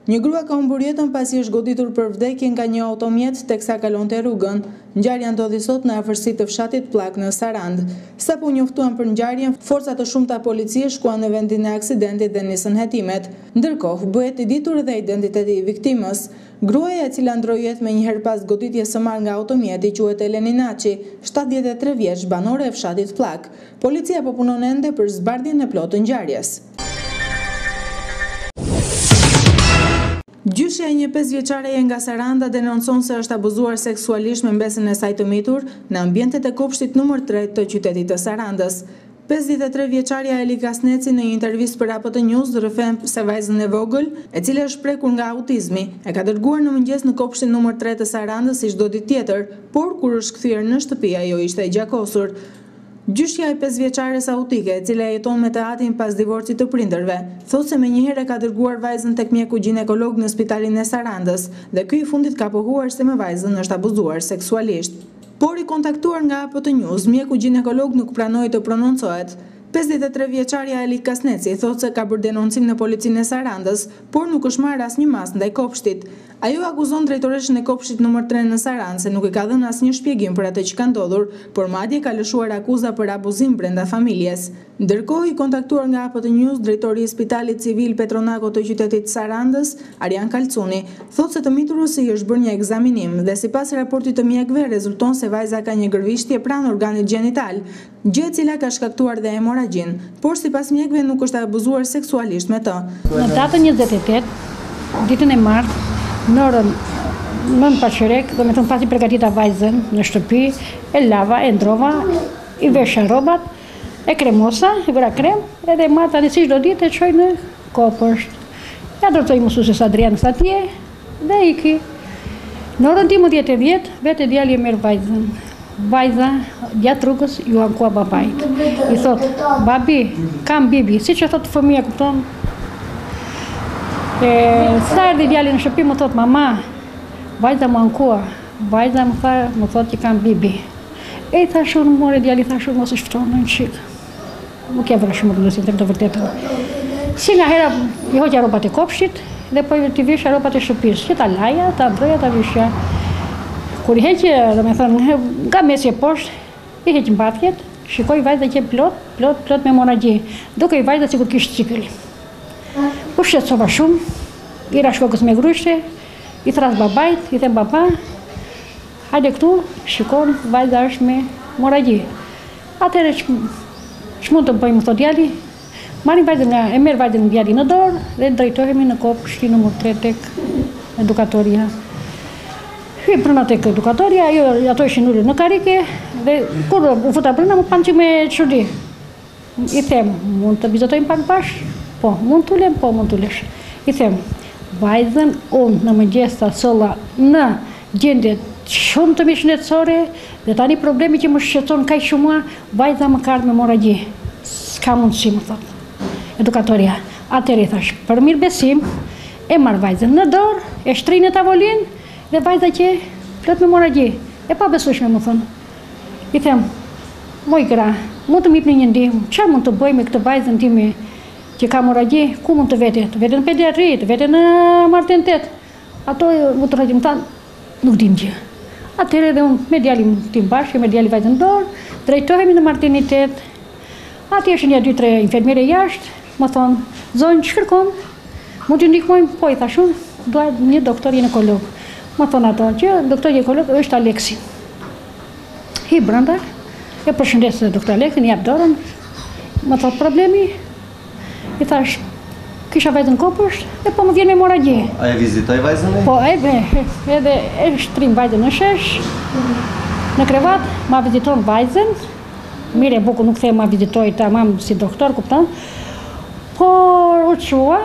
Një grua ka humbur jetën pasi është goditur për vdekje nga një automjet teksa kalonte rrugën. Ngjarja ndodhi sot në afërsi të fshatit Pllak në Sarand. Sapo njoftuan për ngjarjen, forca të shumta policie shkuan në vendin e aksidentit dhe nisën hetimet. Ndërkohë, bëhet i ditur edhe identiteti i viktimës. Gruaja e cila ndroi jetë menjëherë pas goditjes së marrë nga automjeti quhet Eleni Naçi, 73 vjeç, banore e fshatit Pllak. Policia po punon ende për zbardhjen e plotë të ngjarjes. Gjyshja e një 5-vjeçareje nga Saranda denoncon se është abuzuar seksualisht me mbesën e saj të mitur në ambientet e kopshtit nr. 3 të qytetit të Sarandës. 53-vjeçaria Eli Kasneci në një intervistë për APT News rrëfen se vajzën e vogël, e cila është prekur nga autizmi, e ka dërguar në mëngjes në kopshtin nr. 3 të Sarandës si çdo ditë tjetër, por kur është kthyer në shtëpi ajo ishte e gjakosur. Gjyshja e 5-vjeçares autike, e cila jeton me të atin pas divorcit të prindërve, thotë se menjëherë ka dërguar vajzën tek mjeku ginekolog në spitalin e Sarandës dhe ky i fundit ka pohuar se me vajzën është abuzuar seksualisht. Por i kontaktuar nga APT News, mjeku ginekolog nuk pranoi të prononcohet. 53-vjeçaria Eli Kasneci thotë se ka bërë denoncim në policinë e Sarandës, por nuk është marrë asnjë mas ndaj kopshtit. Ajo akuzon drejtoreshën e kopshtit nr. 3 në Sarandë se nuk i ka dhënë asnjë shpjegim për atë që ka ndodhur, por madje ka lëshuar akuza për abuzim brenda familjes. Ndërkohë, i kontaktuar nga APT News, drejtori i Spitalit Civil Petronako të qytetit Sarandës, Arjan Kalcuni, thotë se të miturës i është bërë një ekzaminim dhe sipas raportit të mjekëve rezulton se vajza ka një gërvishtje pranë organit gjenital, gjë e cila ka shkaktuar dhe hemorragjin, por sipas mjekëve nuk është abuzuar seksualisht me të. Në datën 28, ditën e martë, në orën 9 pasqyrek, do me thënë pasi përgatita vajzën në shtëpi, e lava, e ndrova, i vesha rrobat, e kremosa, e vëra krem, edhe marta dhe si çdo ditë e çoj në kopësht. Ja drejtoi mësueses Adrian atje dhe iki. Në orën 11:10, vetë djali e merr vajzën. Vajza gjatë rrugës ju ankua babait. I thot, babi, kam bibi, siç e thot fëmia, kupton? Sa erdhi djali në shtëpi më thot, mama, vajza më ankua, vajza më thot që kam bibi. E i thash unë, more djali, thash unë, mos i shtonë në qikë. Nuk e vërë shumë të të vërtetën. Si nga hera i hoqja robat e kopshtit dhe po i të vishja robat e shtëpis, që ta laja, ta broja, ta vishja. Kur i heqje, dhe me thënë, nga mesi e poshtë, i heqë mbathjet, shikoj vajza që plot me hemorragji, duke i vajza sikur kishte cikël. U shqetësova shumë, i ra shkokës me grushte, i thras babait, i them baba, hajde këtu, shikon, vajza është me hemorragji. Atëherë ç'mund të bëjmë, thot djali, e merr vajzën nga djali në dorë dhe drejtohemi në kopshtin nr. 3 tek edukatoria. Hyj brenda tek edukatoria, ato ishin ulur në karike dhe kur u futa brenda më pan që me çudi. I them, mund të vizitojmë pak bashkë? Po, mund t'ulem, po mund t'ulesh. I them, vajzën unë në mëngjes ta solla në gjendje shumë të mishëndetësore dhe tani problemi që më shqetëson kaq shumë mua, vajza më ka ardhur me hemorragji. S'ka mundësi, më thot. Edukatoria. Atëherë i thash, për mirëbesim, e marr vajzën në dorë, e shtrin në tavolinë dhe vajza që plot me hemorragji. E pa besueshme, më thon. I them, moj gra, mund të më jepni një ndihmë, çfarë mund të bëj me këtë vajzën time që ka hemorragji, ku mund të vete? Të vete në pediatri, të vete në martenitet. Ato mund të rajim tanë, nuk dim gjë. Atëherë edhe unë me djalin tim bashkë, me djalin vajzën dorë, drejtohemi në martenitet. Atje ishin 2-3 infermiere jashtë, më thonë, zonjë, që kërkon? Mund t'ju ndihmojmë? Po, i thash unë, dua një doktor ginekolog. Më thonë ato që doktor ginekolog është Aleksi. Hi brenda, e përshëndes doktor Aleksin, jap dorën. Më thotë problemi, i thash, kisha vajzën kopësht, e po më vjen me hemorragji. A e vizitoj vajzën e? Po, edhe e shtrim vajzën në shesh, në krevat, ma viziton vajzën, mire buku nuk the ma vizitoj ta mam si doktor, kupton, por u qua,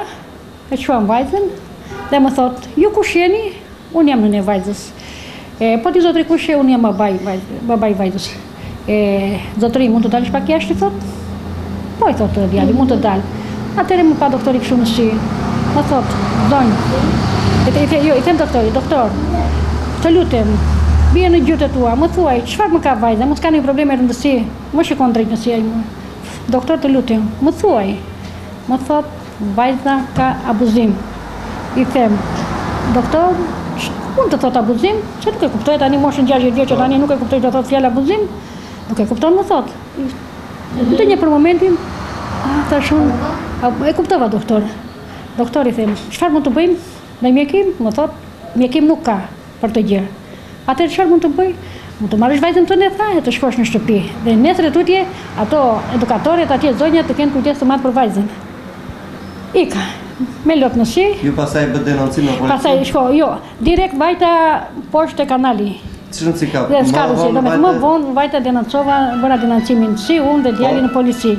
e quan vajzën, dhe më thot, ju kush jeni, unë jam në vajzës. Po ti zotri kush je, unë jam babaj vajzës. Zotri, mund të dalësh pak jashtë, i thot? Po, i thot djali, mund të dalë. Atëherë më pa doktori kështu në shi, më thot, zonjë, i them doktori, doktor, të lutem, bie në gjyrët e tua, më thuaj, çfarë më ka vajza, mos ka një probleme rëndësi, më shikon drejt nësi ai mua. Doktor, të lutem, më thuaj, më thot, vajza ka abuzim. I them, doktor, mund të thot abuzim, që nuk e kuptoj tani moshën 60 vjeç, tani nuk e kuptoj të thot fjalë abuzim, nuk e kupton më thot. Të një për momentin, tash unë e kuptova doktor. Doktori them, çfarë mund të bëjmë? Në mjekim, më thot, mjekim nuk ka për të gjë. Atëherë çfarë mund të bëj? Mund të marrësh vajzën tënde tha, e të shkosh në shtëpi. Dhe nesër tutje ato edukatorët atje zonja të kenë kujdes të madh për vajzën. Ika, me lot në shi. Ju pasaj bë denoncim në policë? Pasaj shko, jo, direkt vajta poshtë te kanali. Ç'në si ka? Më vonë vajta denoncova, bëra denoncimin si unë dhe djali në polici.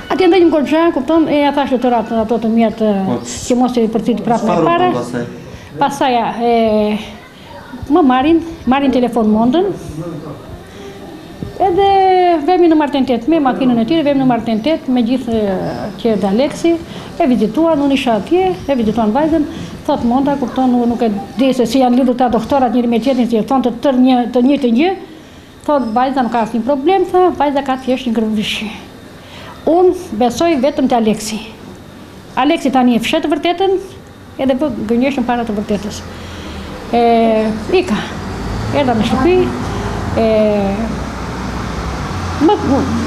Atje ndaj një goxha, kupton, e ja thash lëtërat ato të mjet që mos i përcit prapë me para. Pasaj më marrin telefon mondën. Edhe vemi në martëntet me makinën e tij, vemi në martëntet me gjithë që dhe Aleksi, e vizituan, unë isha atje, e vizituan vajzën, thot monda, kupton, nuk e di se si janë lidhur ta doktorat njëri me tjetrin, si thonë të njëjtën gjë. Thot vajza nuk ka asnjë problem, tha, vajza ka thjesht një gërmëshi. Unë besoj vetëm te Aleksi. Aleksi tani e fshet të vërtetën, edhe bë gënjeshtën para të vërtetës. Ika, erdha në shtëpi, më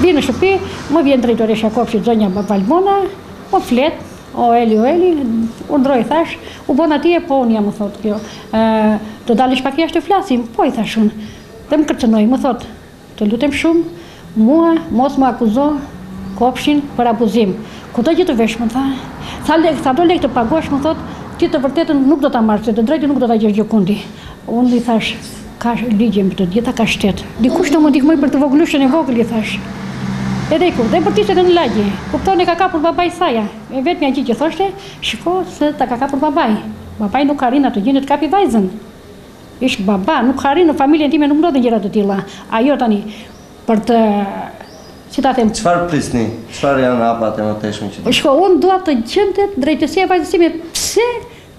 vinë në shtëpi, më vjen drejtoresha e kopshtit zonja Valmona, më flet, o Eli, u ndroi thash, u bon atje, po unë jam më thot kjo. Të dalësh pak jashtë të flasim, po i thash unë. Dhe më kërcënoi, më thot, të lutem shumë, mua mos më akuzo kopshin për abuzim. Kudo që të vesh, më tha, sa do lekë të paguash, më thot, ti të vërtetën nuk do ta marrësh, të drejtë nuk do ta gjesh gjikundi. Unë i thash, ka ligje mbi të gjitha ka shtet. Dikush të më ndihmoj për të voglushën e vogël, i thash. Edhe ku, dhe për tishet e në lagje. Kupton e ka kapur babai saja. E vetmja gjë që thoshte, shiko se ta ka kapur babai. Babai nuk arrin atë gjë të kapi vajzën. Ish baba, nuk arrin në familjen time, nuk ndodhin gjëra të tilla. Ajo tani për të si ta them. Çfarë prisni? Çfarë janë hapat e mëtejshme që? Shiko, unë dua të gjente drejtësia e vajzës time. Pse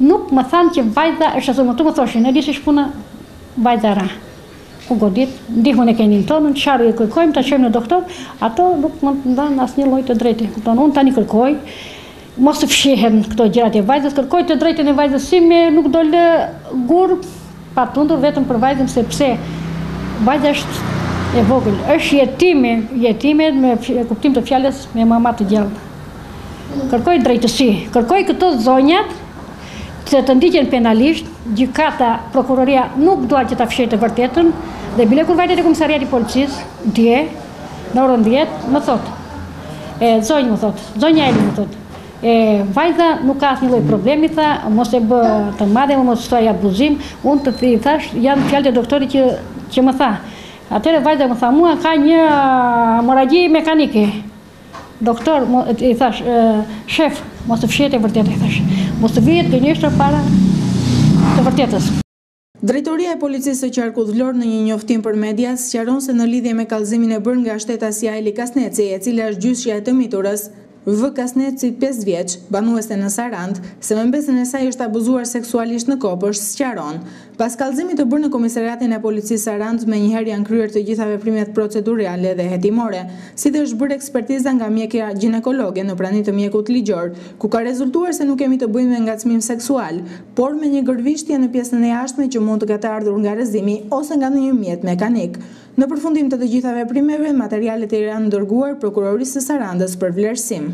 nuk më thanë që vajza është ashtu, më thoshin, e di se shpuna vajza ra. U godit, ndihmën e kenin tonën, çfarë i kërkojmë, ta çojmë në doktor, ato nuk më ndan asnjë lloj të drejtë. Kupton, unë tani kërkoj, mos të fshihen këto gjërat e vajzës, kërkoj të drejtën e vajzës sime, nuk do lë gur patundur vetëm për vajzën, sepse vajza është e vogël, është jetime me kuptim të fjalës me mama të gjallë. Kërkoj drejtësi, kërkoj këto zonjat që të ndiqen penalisht, gjykata, prokuroria nuk dua që ta fshijë të vërtetën, dhe bile kur vajtet e komisariati policisë, dje, në orën 10, më thot, zonja Eli më thot, vajza nuk ka asnjë lloj problemi, tha, mos e bë të madhe, mos thuaj abuzim, unë të thash, janë fjalët e doktorit që më tha. Atëherë vajza më tha, mua ka një hemorragji mekanike. Doktor, i thash, shef, mos të fshihet e vërtetë, i thash. Mos të vihet gënjeshtër para të vërtetës. Drejtoria e policisë së Qarkullit Vlorë në një njoftim për media sqaron se në lidhje me kallëzimin e bërë nga shtetësia Eli Kasneci, e cila është gjyshja e të miturës, V. Kasneci 5 vjeç, banuese në Sarandë, se me mbesën e saj është abuzuar seksualisht në Kopësht, sqaron. Pas kallëzimit të bërë në komisariatin e policisë Sarandë, menjëherë janë kryer të gjitha veprimet procedurale dhe hetimore, si dhe është bërë ekspertiza nga mjekja ginekologe në prani të mjekut ligjor, ku ka rezultuar se nuk kemi të bëjmë me ngacmim seksual, por me një gërvishtje në pjesën e jashtme që mund të ketë ardhur nga rrezimi ose nga ndonjë mjet mekanik. Në përfundim të gjitha veprimeve, materialet e janë dërguar prokurorisë së Sarandës për vlerësim.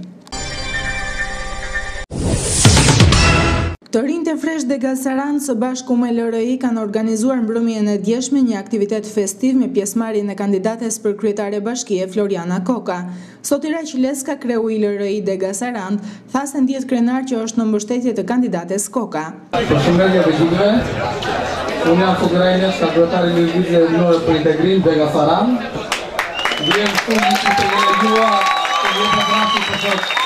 Të rinjtë e Fresh de Galsarand së bashku me LRI kanë organizuar mbrëmjen e djeshme një aktivitet festiv me pjesëmarrjen e kandidates për kryetare bashkie Floriana Koka. Sot Iraq Leska, kreu i LRI de Galsarand, tha se ndjet krenar që është në mbështetje të kandidates Koka. Përshëndetje të gjithëve. Unë jam Floriana Leska, kryetari i Lëvizjes Ligjore për Integrim de Galsarand. Vjen shumë që të legjua të vjetë për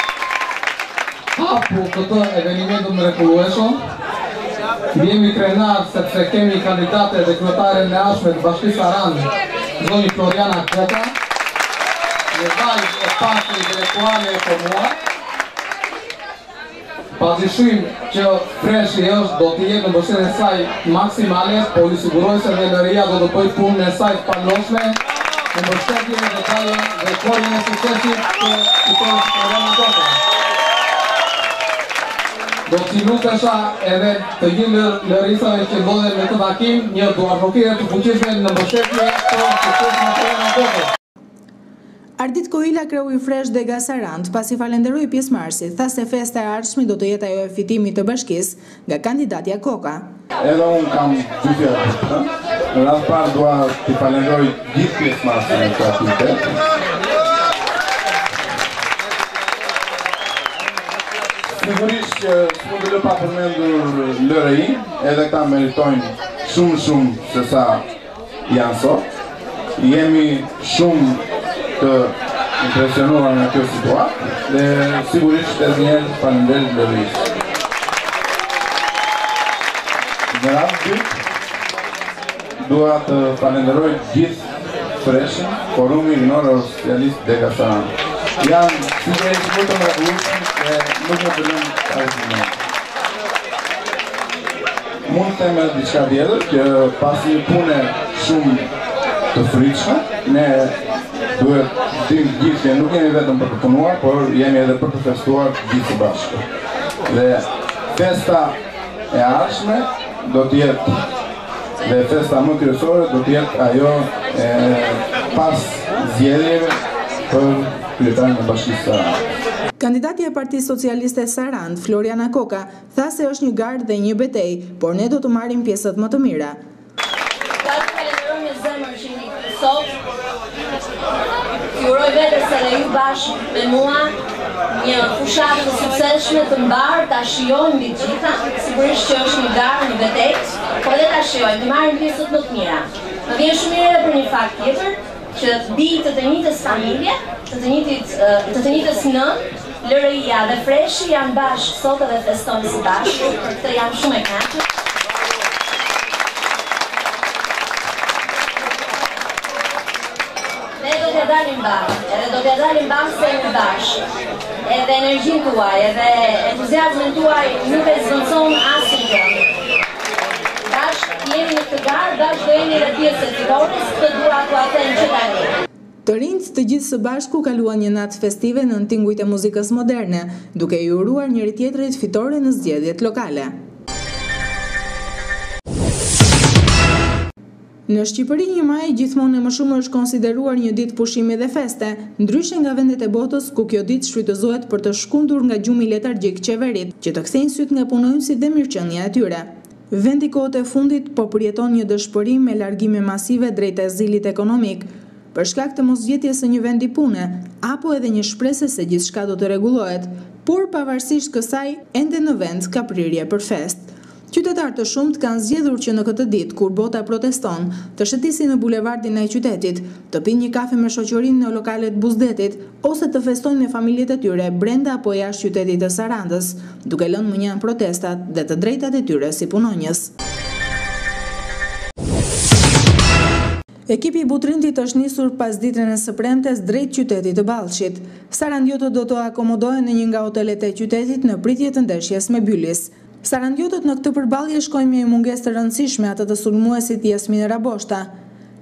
hapu këtë evenimentin mrekullueshëm. Jemi krenar sepse kemi kandidate dhe kryetare në jashtme të Bashkisë Sarandë, zoni Floriana Koka, një vajzë e pastë intelektuale e formuar. Pazyshim që Freshi është do të jetë në mbështetjen e saj maksimale, po ju siguroj se LRI-ja do të bëjë punën e saj të panoshme në mbështetjen e detajeve dhe korrin e suksesit të fitores Floriana Koka. do të cilukesha edhe të gjithë lërisave që ndodhen me këtë takim, një duarshmërirë të fuqishme në mbështetje për suksesin e tyre në botë. Ardit Kohila, kreu i Fresh Dega Sarand, pasi falenderoi pjesëmarrësit, tha se festa e ardhshme do të jetë ajo e fitimit të bashkisë nga kandidatja Koka. Edhe unë kam dy fjallë. Në radhë parë dua t'i falenderoj gjithë pjesëmarrësit në këtë aktivitet. Sigurisht që s'mund të lë pa përmendur LRI, edhe këta meritojnë shumë se sa janë sot. Jemi shumë të impresionuar në kjo situatë dhe sigurisht edhe njerë falenderit LRI-s. Në radhë dytë, dua të falenderoj gjithë Freshin, Forumi Rinor Socialist Dega Sarand. Janë sigurisht më të mrekullueshëm dhe nuk më pëlqen arsimin. Mund të them edhe diçka tjetër, që pas një pune shumë të frikshme, ne duhet dim gjithë që nuk jemi vetëm për të punuar, por jemi edhe për të festuar gjithë së bashku. Dhe festa e ardhshme do të jetë dhe festa më kryesore do të jetë ajo pas zgjedhjeve për kryetarin e Bashkisë Sarand. Kandidati e Partisë Socialiste Sarand, Floriana Koka, tha se është një gardë dhe një betejë, por ne do të marrim pjesët më të mira. Ta të falenderoj me zemër që një këtë sot, uroj vetes se dhe ju bashkë me mua një fushatë të suksesshme të mbarë, ta shijojmë mbi gjitha, sigurisht që është një garë, një betejë, por dhe ta shijojmë, të marrim pjesët më të mira. Më vjen shumë mirë edhe për një fakt tjetër, që bijtë të njëjtës familje, të të njëjtës nën, LRI-ja dhe Freshi janë bashkë sot edhe festojnë së bashku, për këtë jam shumë e kënaqur. Ne do t'ja dalim bashkë, edhe do t'ja dalim bashkë se në bashkë. Edhe energjinë tuaj, edhe entuziazmin tuaj nuk e zvendëson asnjë gjë. Bashkë jemi në këtë garë, bashkë do jemi edhe pjesë e fitores, këtë dua t'u them që tani. Të rinjt të gjithë së bashku kaluan një natë festive në tingujt e muzikës moderne, duke i uruar njëri tjetrit fitore në zgjedhjet lokale. Në Shqipëri 1 maj gjithmonë e më shumë është konsideruar një ditë pushimi dhe feste, ndryshe nga vendet e botës ku kjo ditë shfrytëzohet për të shkundur nga gjumi letargjik qeverit, që të kthejnë syt nga punonjësit dhe mirëqenia e tyre. Vendi kohët e fundit po përjeton një dëshpërim me largime masive drejt ezilit ekonomik, për shkak të mosgjetjes së një vendi pune, apo edhe një shpresë se gjithçka do të rregullohet, por pavarësisht kësaj, ende në vend ka prirje për fest. Qytetarë të shumt kanë zgjedhur që në këtë ditë, kur bota proteston, të shëtisin në bulevardin e qytetit, të pinë një kafe me shoqërinë në lokalet Buzdetit, ose të festojnë me familjet e tyre brenda apo jashtë qytetit të Sarandës, duke lënë mënjan protestat dhe të drejtat e tyre si punonjës. Ekipi i Butrintit është nisur pas ditën e së premtes drejt qytetit të Ballshit. Sarandiotët do të akomodohen në një nga hotelet e qytetit në pritje të ndeshjes me Bylis. Sarandiotët në këtë përballje shkojnë me një mungesë të rëndësishme atë të sulmuesit Jasmin Raboshta.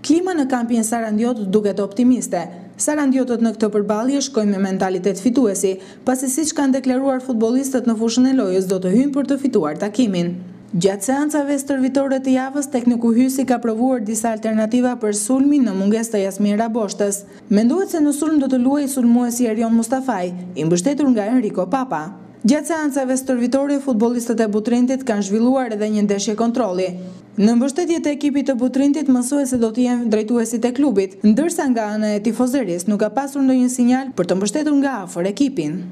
Klima në kampin Sarandiot duket optimiste. Sarandiotët në këtë përballje shkojnë me mentalitet fituesi, pasi siç kanë deklaruar futbollistët në fushën e lojës do të hyjnë për të fituar takimin. Gjatë seancave stërvitore të javës, tekniku Hysi ka provuar disa alternativa për sulmin në mungesë të Jasmin Raboshtës. Mendohet se në sulm do të luajë sulmuesi Erion Mustafaj, i mbështetur nga Enrico Papa. Gjatë seancave stërvitore, futbollistët e Butrintit kanë zhvilluar edhe një ndeshje kontrolli. Në mbështetje të ekipit të Butrintit, mësuese do të jenë drejtuesit e klubit, ndërsa nga ana e tifozërisë nuk ka pasur ndonjë sinjal për të mbështetur nga afër ekipin.